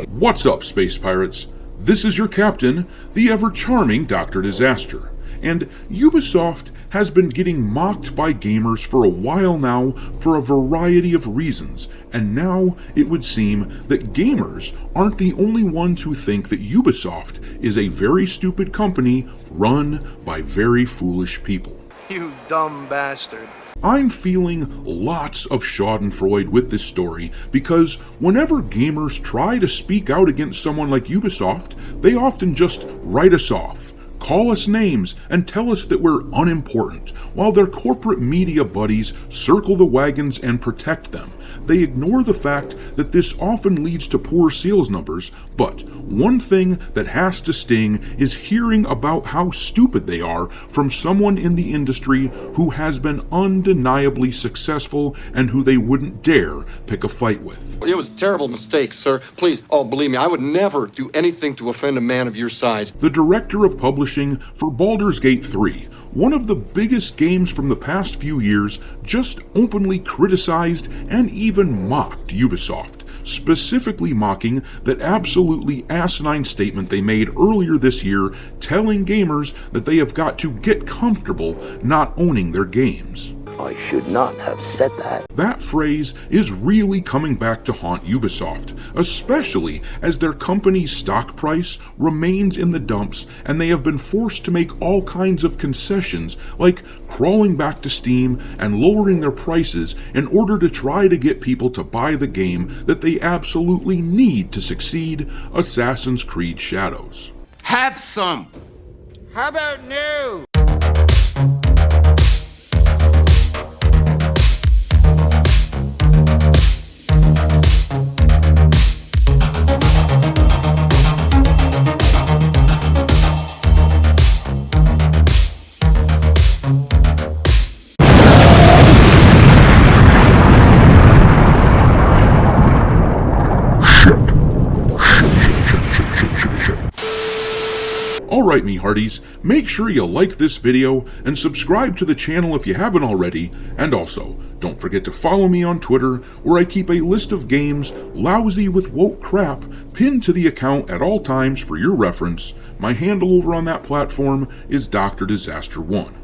What's up, Space Pirates? This is your captain, the ever-charming Dr. Disaster, and Ubisoft has been getting mocked by gamers for a while now for a variety of reasons, and now it would seem that gamers aren't the only ones who think that Ubisoft is a very stupid company run by very foolish people. You dumb bastard. I'm feeling lots of schadenfreude with this story because whenever gamers try to speak out against someone like Ubisoft, they often just write us off, call us names, and tell us that we're unimportant, while their corporate media buddies circle the wagons and protect them. They ignore the fact that this often leads to poor sales numbers, but one thing that has to sting is hearing about how stupid they are from someone in the industry who has been undeniably successful and who they wouldn't dare pick a fight with. It was a terrible mistake, sir. Please, believe me, I would never do anything to offend a man of your size. The director of publishing for Baldur's Gate 3, one of the biggest games from the past few years, just openly criticized and even mocked Ubisoft, specifically mocking that absolutely asinine statement they made earlier this year telling gamers that they have got to get comfortable not owning their games. I should not have said that. That phrase is really coming back to haunt Ubisoft, especially as their company's stock price remains in the dumps and they have been forced to make all kinds of concessions, like crawling back to Steam and lowering their prices in order to try to get people to buy the game that they absolutely need to succeed, Assassin's Creed Shadows. Have some. How about no? Alright, me hearties, make sure you like this video and subscribe to the channel if you haven't already, and also, don't forget to follow me on Twitter, where I keep a list of games lousy with woke crap pinned to the account at all times for your reference. My handle over on that platform is Dr. Disaster 1.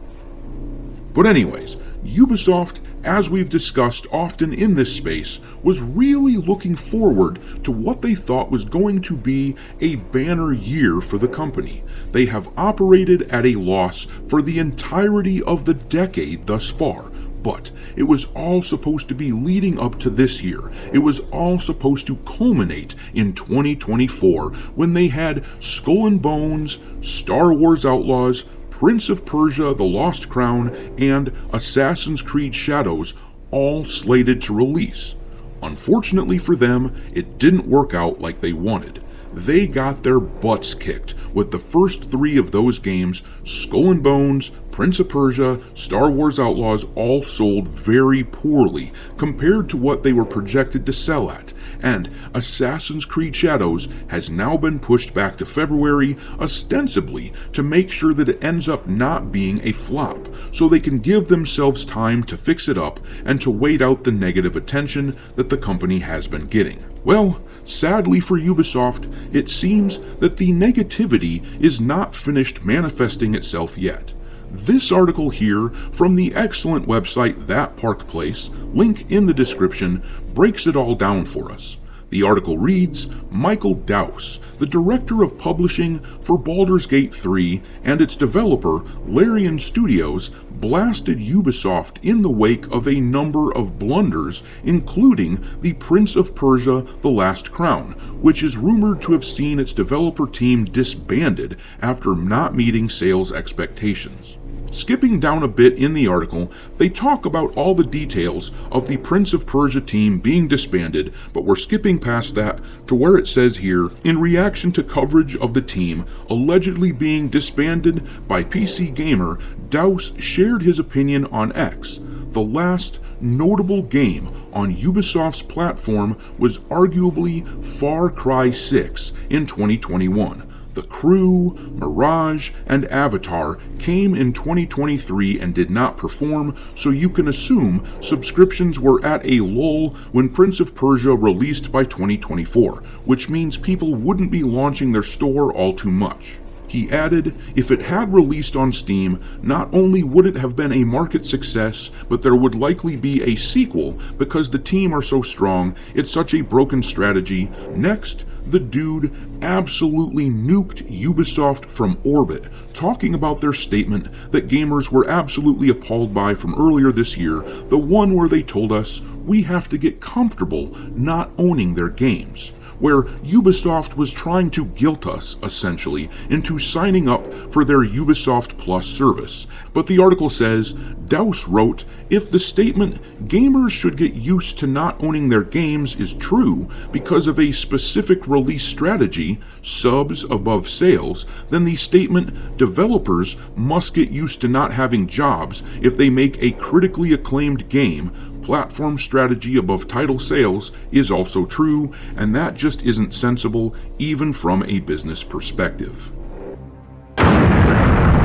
But anyways, Ubisoft, as we've discussed often in this space, was really looking forward to what they thought was going to be a banner year for the company. They have operated at a loss for the entirety of the decade thus far, but it was all supposed to be leading up to this year. It was all supposed to culminate in 2024 when they had Skull and Bones, Star Wars Outlaws, Prince of Persia: The Lost Crown, and Assassin's Creed Shadows all slated to release. Unfortunately for them, it didn't work out like they wanted. They got their butts kicked with the first three of those games, Skull and Bones, Prince of Persia, Star Wars Outlaws, all sold very poorly compared to what they were projected to sell at, and Assassin's Creed Shadows has now been pushed back to February, ostensibly to make sure that it ends up not being a flop, so they can give themselves time to fix it up and to wait out the negative attention that the company has been getting. Well, sadly for Ubisoft, it seems that the negativity is not finished manifesting itself yet. This article here from the excellent website That Park Place, link in the description, breaks it all down for us. The article reads, Michael Dowse, the director of publishing for Baldur's Gate 3 and its developer, Larian Studios, blasted Ubisoft in the wake of a number of blunders, including the Prince of Persia: The Last Crown, which is rumored to have seen its developer team disbanded after not meeting sales expectations. Skipping down a bit in the article, they talk about all the details of the Prince of Persia team being disbanded, but we're skipping past that to where it says here, in reaction to coverage of the team allegedly being disbanded by PC Gamer, Dowse shared his opinion on X. The last notable game on Ubisoft's platform was arguably Far Cry 6 in 2021. The Crew, Mirage, and Avatar came in 2023 and did not perform, so you can assume subscriptions were at a lull when Prince of Persia released by 2024, which means people wouldn't be launching their store all too much. He added, if it had released on Steam, not only would it have been a market success, but there would likely be a sequel because the team are so strong, it's such a broken strategy. Next, the dude absolutely nuked Ubisoft from orbit, talking about their statement that gamers were absolutely appalled by from earlier this year, the one where they told us we have to get comfortable not owning their games, where Ubisoft was trying to guilt us, essentially, into signing up for their Ubisoft Plus service. But the article says, Douse wrote, if the statement, gamers should get used to not owning their games, is true because of a specific release strategy, subs above sales, then the statement, developers must get used to not having jobs if they make a critically acclaimed game, platform strategy above title sales, is also true, and that just isn't sensible even from a business perspective.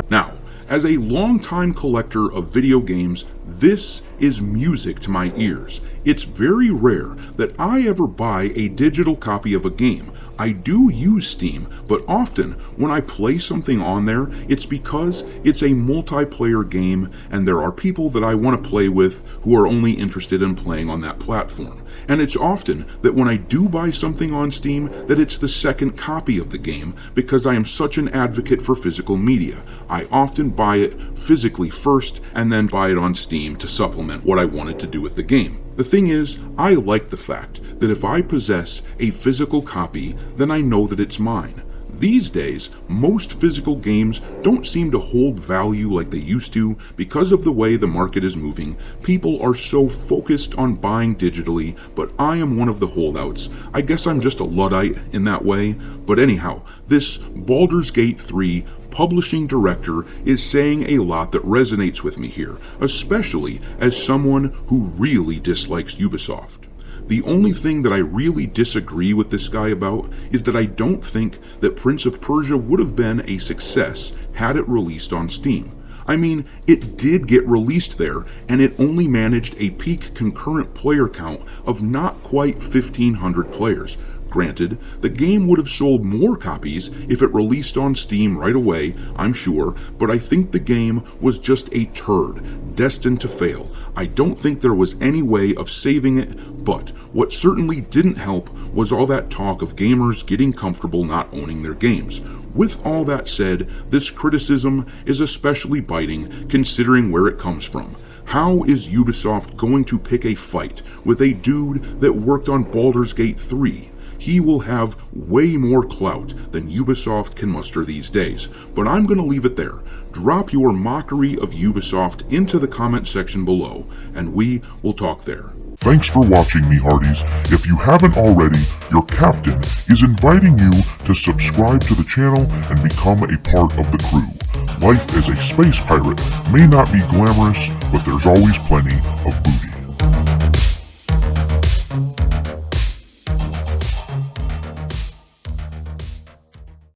Now, as a longtime collector of video games, this is music to my ears. It's very rare that I ever buy a digital copy of a game. I do use Steam, but often when I play something on there, it's because it's a multiplayer game and there are people that I want to play with who are only interested in playing on that platform. And it's often that when I do buy something on Steam, that it's the second copy of the game because I am such an advocate for physical media. I often buy it physically first and then buy it on Steam to supplement what I wanted to do with the game. The thing is, I like the fact that if I possess a physical copy, then I know that it's mine. These days, most physical games don't seem to hold value like they used to because of the way the market is moving. People are so focused on buying digitally, but I am one of the holdouts. I guess I'm just a Luddite in that way. But anyhow, this Baldur's Gate 3 publishing director is saying a lot that resonates with me here, especially as someone who really dislikes Ubisoft. The only thing that I really disagree with this guy about is that I don't think that Prince of Persia would have been a success had it released on Steam. I mean, it did get released there, and it only managed a peak concurrent player count of not quite 1,500 players. Granted, the game would have sold more copies if it released on Steam right away, I'm sure, but I think the game was just a turd, destined to fail. I don't think there was any way of saving it, but what certainly didn't help was all that talk of gamers getting comfortable not owning their games. With all that said, this criticism is especially biting considering where it comes from. How is Ubisoft going to pick a fight with a dude that worked on Baldur's Gate 3? He will have way more clout than Ubisoft can muster these days, but I'm going to leave it there. Drop your mockery of Ubisoft into the comment section below, and we will talk there. Thanks for watching, me hearties. If you haven't already, your captain is inviting you to subscribe to the channel and become a part of the crew. Life as a space pirate may not be glamorous, but there's always plenty of booty.